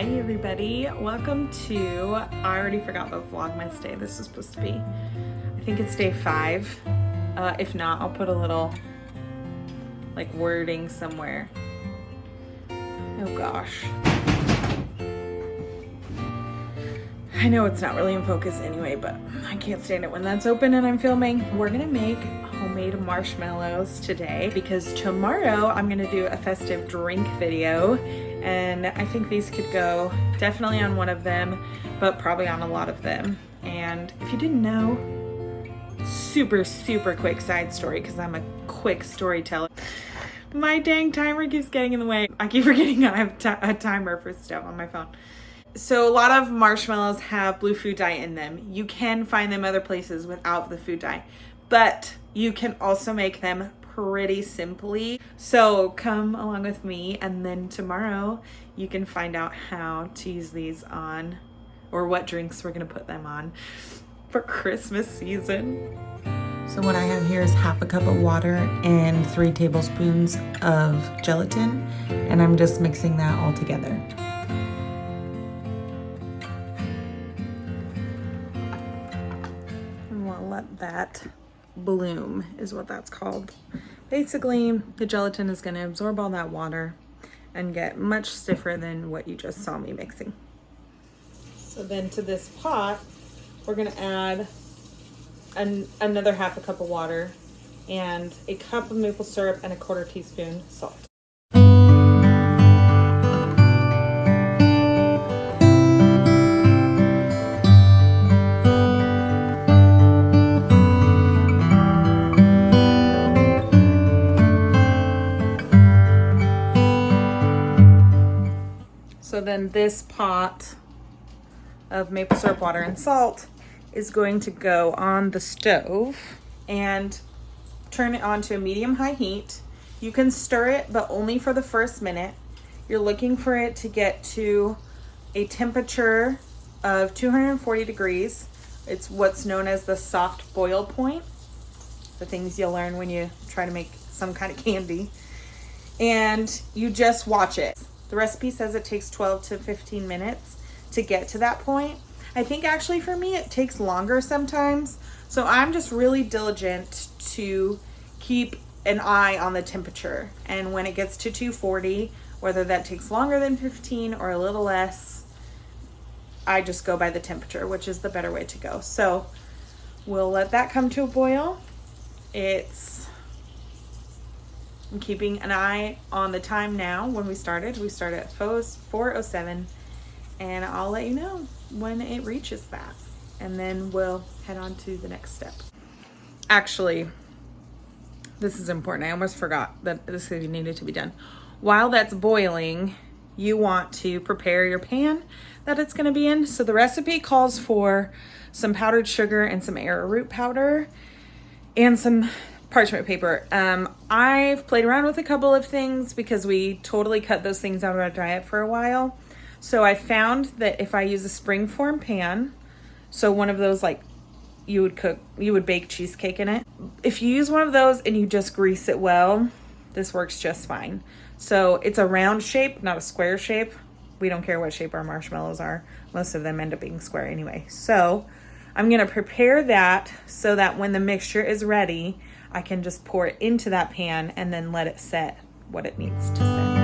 Hi everybody, welcome to, I already forgot what Vlogmas day this is supposed to be. I think it's day 5. If not, I'll put a little like wording somewhere. Oh gosh. I know it's not really in focus anyway, but I can't stand it when that's open and I'm filming. We're gonna make homemade marshmallows today because tomorrow I'm gonna do a festive drink video, and I think these could go definitely on one of them, but probably on a lot of them. And if you didn't know, super quick side story, because I'm a quick storyteller. My dang timer keeps getting in the way. I keep forgetting I have a timer for stuff on my phone. So a lot of marshmallows have blue food dye in them. You can find them other places without the food dye, but you can also make them pretty simply. So come along with me, and then tomorrow you can find out how to use these on, or what drinks we're gonna put them on for Christmas season. So what I have here is half a cup of water and 3 tablespoons of gelatin, and I'm just mixing that all together. Let that bloom is what that's called. Basically, the gelatin is going to absorb all that water and get much stiffer than what you just saw me mixing. So then to this pot, we're going to add another half a cup of water and a cup of maple syrup and a 1/4 teaspoon salt. So then this pot of maple syrup, water, and salt is going to go on the stove and turn it on to a medium-high heat. You can stir it, but only for the first minute. You're looking for it to get to a temperature of 240 degrees. It's what's known as the soft boil point. The things you'll learn when you try to make some kind of candy. And you just watch it. The recipe says it takes 12 to 15 minutes to get to that point. I think actually for me it takes longer sometimes. So I'm just really diligent to keep an eye on the temperature. And when it gets to 240, whether that takes longer than 15 or a little less, I just go by the temperature, which is the better way to go. So we'll let that come to a boil. I'm keeping an eye on the time now. When we started at 4:07, and I'll let you know when it reaches that, and then we'll head on to the next step. Actually, this is important. I almost forgot that this needed to be done. While that's boiling, you want to prepare your pan that it's going to be in. So the recipe calls for some powdered sugar and some arrowroot powder and some parchment paper. I've played around with a couple of things because we totally cut those things out of our diet for a while. So I found that if I use a springform pan, so one of those like you would bake cheesecake in it. If you use one of those and you just grease it well, this works just fine. So it's a round shape, not a square shape. We don't care what shape our marshmallows are. Most of them end up being square anyway. So I'm gonna prepare that so that when the mixture is ready, I can just pour it into that pan and then let it set what it needs to set.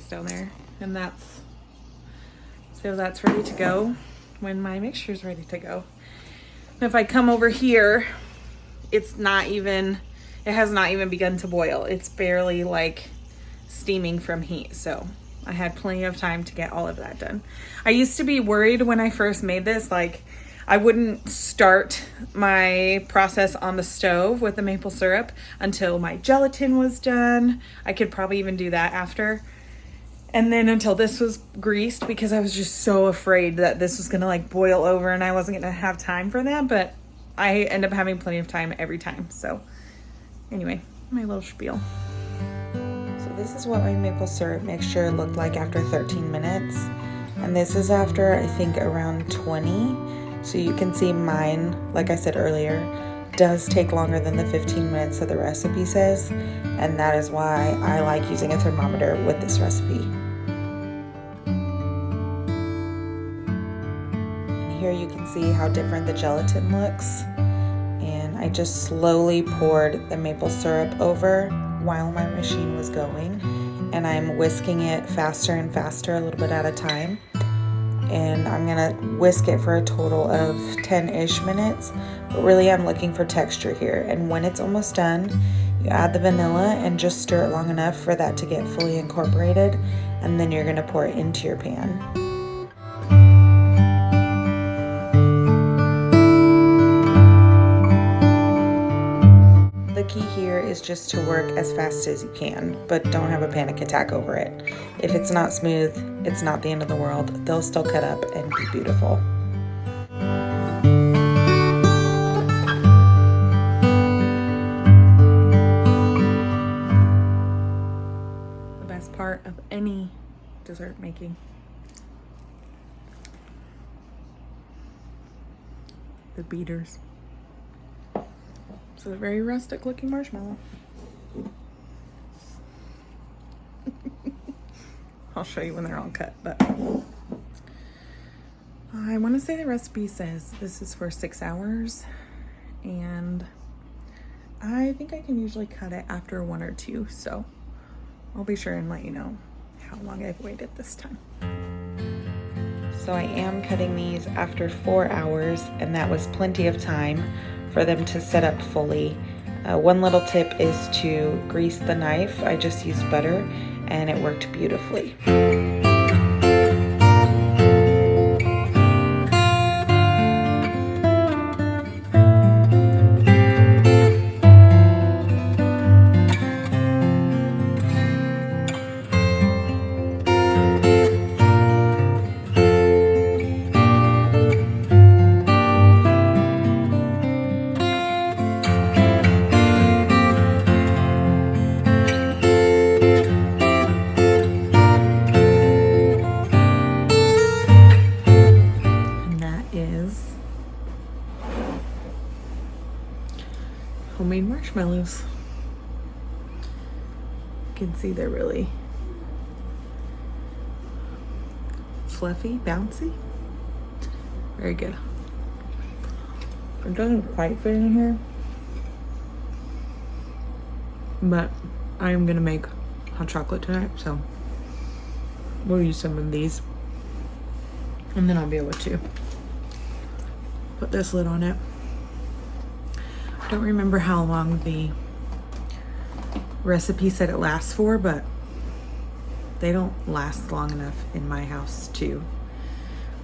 Down there, and that's ready to go when my mixture is ready to go. And if I come over here, it has not even begun to boil. It's barely like steaming from heat, so I had plenty of time to get all of that done. I used to be worried when I first made this, like I wouldn't start my process on the stove with the maple syrup until my gelatin was done. I could probably even do that after. And then until this was greased, because I was just so afraid that this was gonna like boil over and I wasn't gonna have time for that. But I end up having plenty of time every time. So anyway, my little spiel. So this is what my maple syrup mixture looked like after 13 minutes. And this is after, I think, around 20. So you can see mine, like I said earlier, does take longer than the 15 minutes that the recipe says. And that is why I like using a thermometer with this recipe. And here you can see how different the gelatin looks. And I just slowly poured the maple syrup over while my machine was going. And I'm whisking it faster and faster, a little bit at a time. And I'm gonna whisk it for a total of 10-ish minutes, but really I'm looking for texture here. And when it's almost done, you add the vanilla and just stir it long enough for that to get fully incorporated, and then you're gonna pour it into your pan. The key here is just to work as fast as you can, but don't have a panic attack over it. If it's not smooth, it's not the end of the world. They'll still cut up and be beautiful. The best part of any dessert making. The beaters. It's a very rustic looking marshmallow. I'll show you when they're all cut, but I want to say the recipe says this is for 6 hours, and I think I can usually cut it after 1 or 2, so I'll be sure and let you know how long I've waited this time. So I am cutting these after 4 hours, and that was plenty of time for them to set up fully. One little tip is to grease the knife. I just used butter and it worked beautifully. Homemade marshmallows. You can see they're really fluffy, bouncy. Very good. It doesn't quite fit in here, but I am gonna make hot chocolate tonight, so we'll use some of these, and then I'll be able to put this lid on it. I don't remember how long the recipe said it lasts for, but they don't last long enough in my house to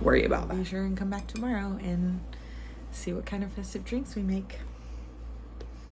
worry about that. Be sure and come back tomorrow and see what kind of festive drinks we make.